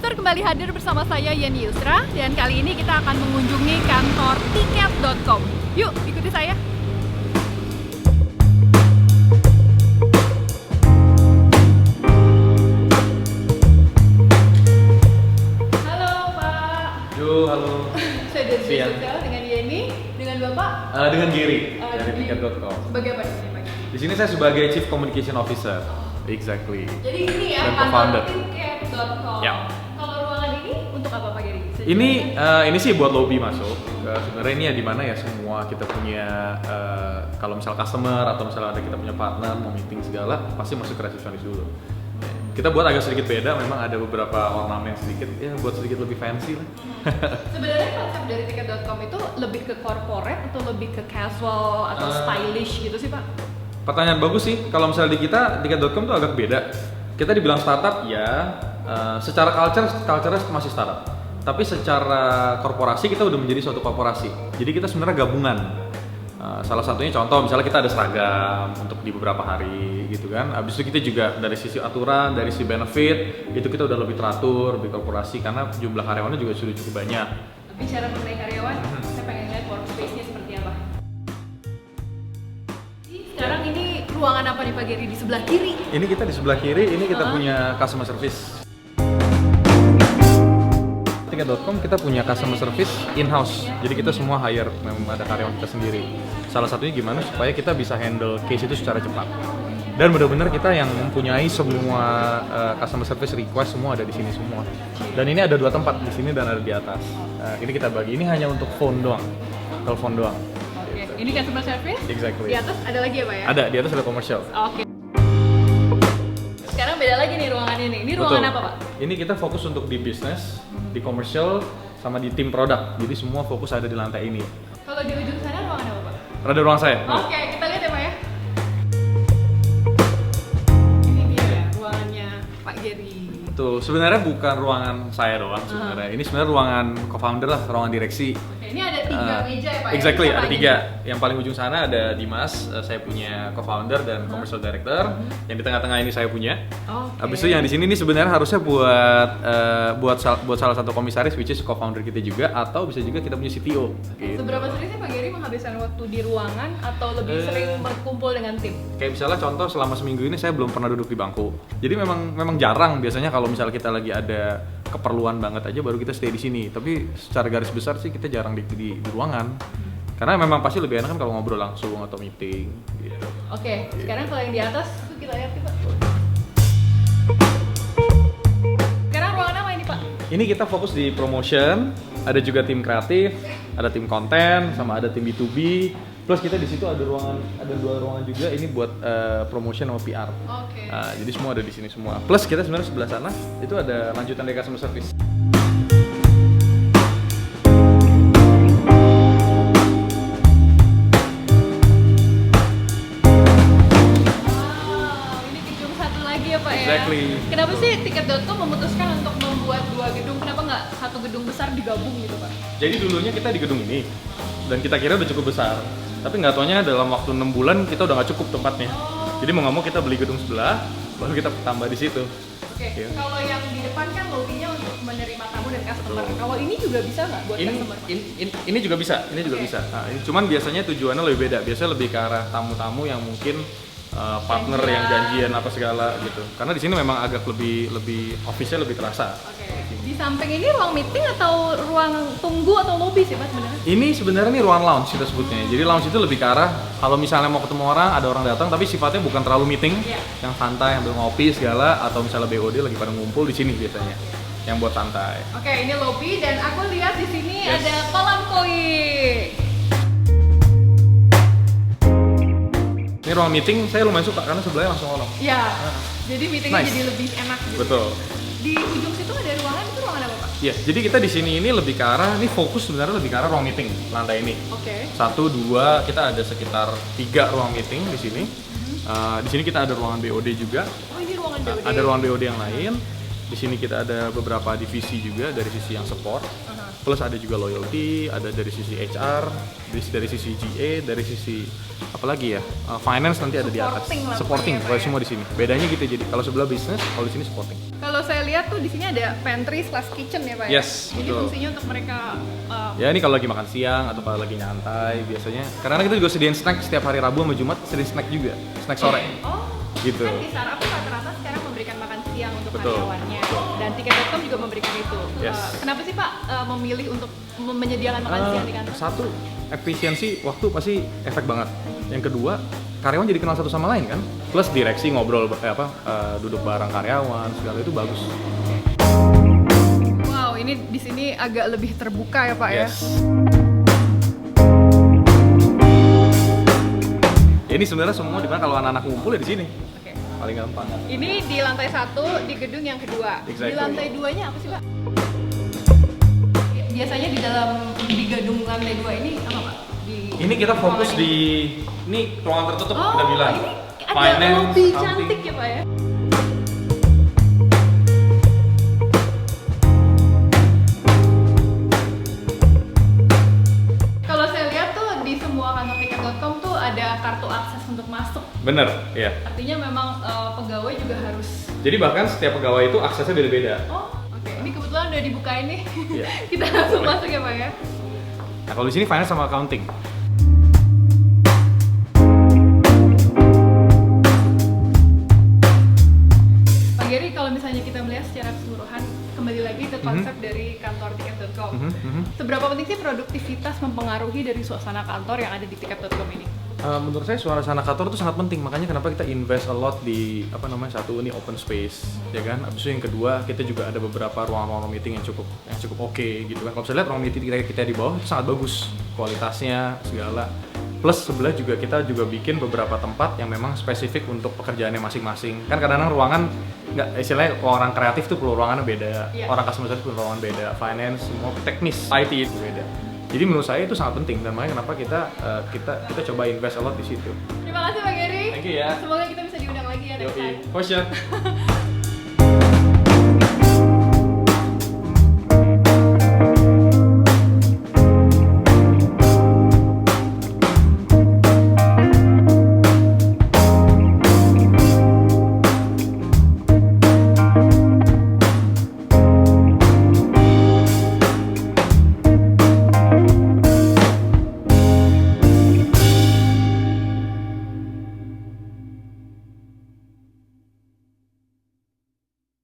Tour kembali hadir bersama saya Yeni Yusra dan kali ini kita akan mengunjungi kantor tiket.com. Yuk, ikuti saya. Halo Pak. Yo, halo. Saya dari Yusra dengan Yeni, dengan Bapak? Dengan Giri dari tiket.com. Sebagai apa ini Pak? Di sini saya sebagai Chief Communication Officer. Exactly. Jadi ini ya Dan kantor co-founder. tiket.com. Ya. Kalau ruangan ini untuk apa Pak Giri? Ini sih buat lobby masuk. Sebenarnya ini ya di mana ya semua kita punya kalau misal customer atau misalnya ada kita punya partner mau meeting segala pasti masuk ke resepsionis dulu. Kita buat agak sedikit beda, memang ada beberapa ornamen sedikit ya buat sedikit lebih fancy lah. Sebenarnya konsep dari tiket.com itu lebih ke corporate atau lebih ke casual atau stylish gitu sih Pak? Pertanyaan bagus sih. Kalau misalnya di kita tiket.com tuh agak beda. Kita dibilang startup ya, secara culture masih startup. Tapi secara korporasi kita udah menjadi suatu korporasi. Jadi kita sebenarnya gabungan. Salah satunya contoh misalnya kita ada seragam untuk di beberapa hari gitu kan. Habis itu kita juga dari sisi aturan, dari sisi benefit itu kita udah lebih teratur, lebih korporasi karena jumlah karyawannya juga sudah cukup banyak. Bicara mengenai karyawan, saya pengen lihat workspace-nya seperti apa. Sekarang ini ruangan apa nih Pak Giri di sebelah kiri? Ini kita di sebelah kiri, ini kita punya customer service. Tiket.com kita punya customer service in-house. Jadi kita semua hire, memang ada karyawan kita sendiri. Salah satunya gimana supaya kita bisa handle case itu secara cepat. Dan benar-benar kita yang mempunyai semua customer service request semua ada di sini semua. Dan ini ada 2 tempat, di sini dan ada di atas. Ini kita bagi, ini hanya untuk phone doang, telepon doang. Oke, ini customer service? Exactly. Di atas ada lagi ya Pak ya? Ada, di atas ada commercial. Oke. Sekarang beda lagi nih ruangan ini. Ini ruangan Betul. apa Pak? Ini kita fokus untuk di bisnis, di commercial, sama di tim produk. Jadi semua fokus ada di lantai ini. Kalau di ujung sana ruangan apa Pak? Ada ruang saya. Oke, kita lihat ya Pak ya. Ini dia ruangannya Pak Giri. Tuh, sebenarnya bukan ruangan saya doang sebenarnya. Ini sebenarnya ruangan co-founder lah, ruangan direksi. Oke, ini ada 3 meja ya Pak Exactly, ya? ada Ini 3. Yang paling ujung sana ada Dimas, saya punya co-founder dan commercial director. Yang di tengah-tengah ini saya punya. Oke. Habis itu yang di sini nih sebenarnya harusnya buat salah satu komisaris which is co-founder kita juga atau bisa juga kita punya CTO. Gitu. Seberapa sering sih Pak Giri menghabiskan waktu di ruangan atau lebih sering berkumpul dengan tim? Kayak misalnya contoh selama seminggu ini saya belum pernah duduk di bangku. Jadi memang jarang biasanya kalau misalnya kita lagi ada keperluan banget aja baru kita stay di sini. Tapi secara garis besar sih kita jarang di ruangan. Karena memang pasti lebih enak kan kalau ngobrol langsung atau meeting gitu. Oke, sekarang kalau yang di atas itu kita lihat nih Pak. Sekarang ruangan apa ini Pak? Ini kita fokus di promotion, ada juga tim kreatif, ada tim konten, sama ada tim B2B. Plus kita di situ ada 2 ruangan juga ini buat promotion sama PR. Oke. Nah, jadi semua ada di sini semua. Plus kita sebenarnya sebelah sana itu ada lanjutan dari customer service. Wow, ini gedung satu lagi ya Pak ya? Exactly. Kenapa sih tiket.com memutuskan untuk membuat 2 gedung? Kenapa nggak satu gedung besar digabung gitu Pak? Jadi dulunya kita di gedung ini dan kita kira udah cukup besar. Tapi nggak taunya dalam waktu 6 bulan kita udah nggak cukup tempatnya. Jadi mau nggak mau kita beli gedung sebelah, baru kita tambah di situ. Oke, Iya. kalau yang di depan kan lobby-nya untuk menerima tamu dan customer. Kalau ini juga bisa nggak buat customer? Ini juga bisa, ini juga Oke. bisa. Nah, cuman biasanya tujuannya lebih beda. Biasanya lebih ke arah tamu-tamu yang mungkin partner yang janjian apa segala gitu. Karena di sini memang agak lebih office-nya lebih terasa. Oke. Di samping ini ruang meeting atau ruang tunggu atau lobby sih Pak sebenarnya? Ini sebenarnya nih ruang lounge kita sebutnya. Jadi lounge itu lebih ke arah kalau misalnya mau ketemu orang, ada orang datang tapi sifatnya bukan terlalu meeting, Iya. yang santai, ambil ngopi segala atau misalnya BOD lagi pada ngumpul di sini biasanya. Yang buat santai. Oke, ini lobby dan aku lihat di sini Yes. ada kolam koi. Ini ruang meeting saya lumayan suka karena sebelahnya langsung kolong. Ya, jadi meetingnya Nice. jadi lebih enak gitu. Betul. Di ujung situ ada ruangan, itu ruangan apa Pak? Iya, jadi kita di sini ini lebih ke arah, ini fokus sebenarnya lebih ke arah ruang meeting lantai ini. Oke. 1, 2, kita ada sekitar 3 ruang meeting di sini. Di sini kita ada ruangan BOD juga. Oh ini ruangan BOD. Ada ruang BOD yang lain. Di sini kita ada beberapa divisi juga dari sisi yang support. Plus ada juga loyalty, ada dari sisi HR, dari sisi GA, dari sisi apa lagi ya? Finance nanti ada di atas. Supporting lah Supporting, pokoknya, pokoknya Pak, ya. semua di sini. Bedanya gitu, jadi kalau sebelah bisnis, kalau di sini supporting. Kalau saya lihat tuh di sini ada pantry slash kitchen ya Pak ya? Yes, Jadi betul. fungsinya untuk mereka Ya ini kalau lagi makan siang atau kalau lagi nyantai biasanya. Karena kita juga sediain snack setiap hari Rabu sama Jumat, sediain snack juga, snack sore. oh, Gitu. kan di startup tuh rata-rata sekarang memberikan makan siang untuk Betul. karyawannya dan Tiket.com juga memberikan itu. Yes. Kenapa sih Pak memilih untuk menyediakan makan siang di kantor? Satu, efisiensi waktu pasti efek banget. Yang kedua, karyawan jadi kenal satu sama lain kan. Plus direksi ngobrol duduk bareng karyawan segala itu bagus. Wow, ini di sini agak lebih terbuka ya Pak ya? Yes. Ini sebenarnya semua dimana kalau anak-anak ngumpul ya di sini. Oke. Paling gampang. Ini di lantai 1 di gedung yang kedua. Exactly. Di lantai 2-nya apa sih Pak? Biasanya di gedung lantai 2 ini apa Pak? Ini kita fokus ruangan di ini ruangan tertutup Oh, kita bilang. ini ada lobby cantik ya Pak ya? Kalau saya lihat tuh di semua kantor Tiket.com tuh ada kartu akses untuk masuk. Bener, iya. Artinya memang pegawai juga harus. Jadi bahkan setiap pegawai itu aksesnya beda-beda. Oh, oke. Ini kebetulan udah dibukain nih. Iya. Kita langsung masuk ya Pak ya. Nah kalau di sini finance sama accounting. Pak Gary, kalau misalnya kita melihat secara keseluruhan, kembali lagi ke konsep dari kantor Tiket.com. Seberapa penting sih produktivitas mempengaruhi dari suasana kantor yang ada di Tiket.com ini? Menurut saya suasana kantor itu sangat penting, makanya kenapa kita invest a lot di satu ini open space, ya kan. Abis itu yang kedua kita juga ada beberapa ruang-ruang meeting yang cukup oke gitu kan. Kalau saya lihat ruang meeting kita di bawah itu sangat bagus kualitasnya segala. Plus sebelah juga kita juga bikin beberapa tempat yang memang spesifik untuk pekerjaannya masing-masing. Kan kadang-kadang ruangan nggak istilahnya orang kreatif tuh perlu ruangannya beda, Iya. orang customer service perlu ruangan beda, finance semua teknis IT itu beda. Jadi menurut saya itu sangat penting dan makanya kenapa kita coba invest a lot di situ. Terima kasih Pak Gary. Thank you ya. Semoga kita bisa diundang lagi ya next time. Question.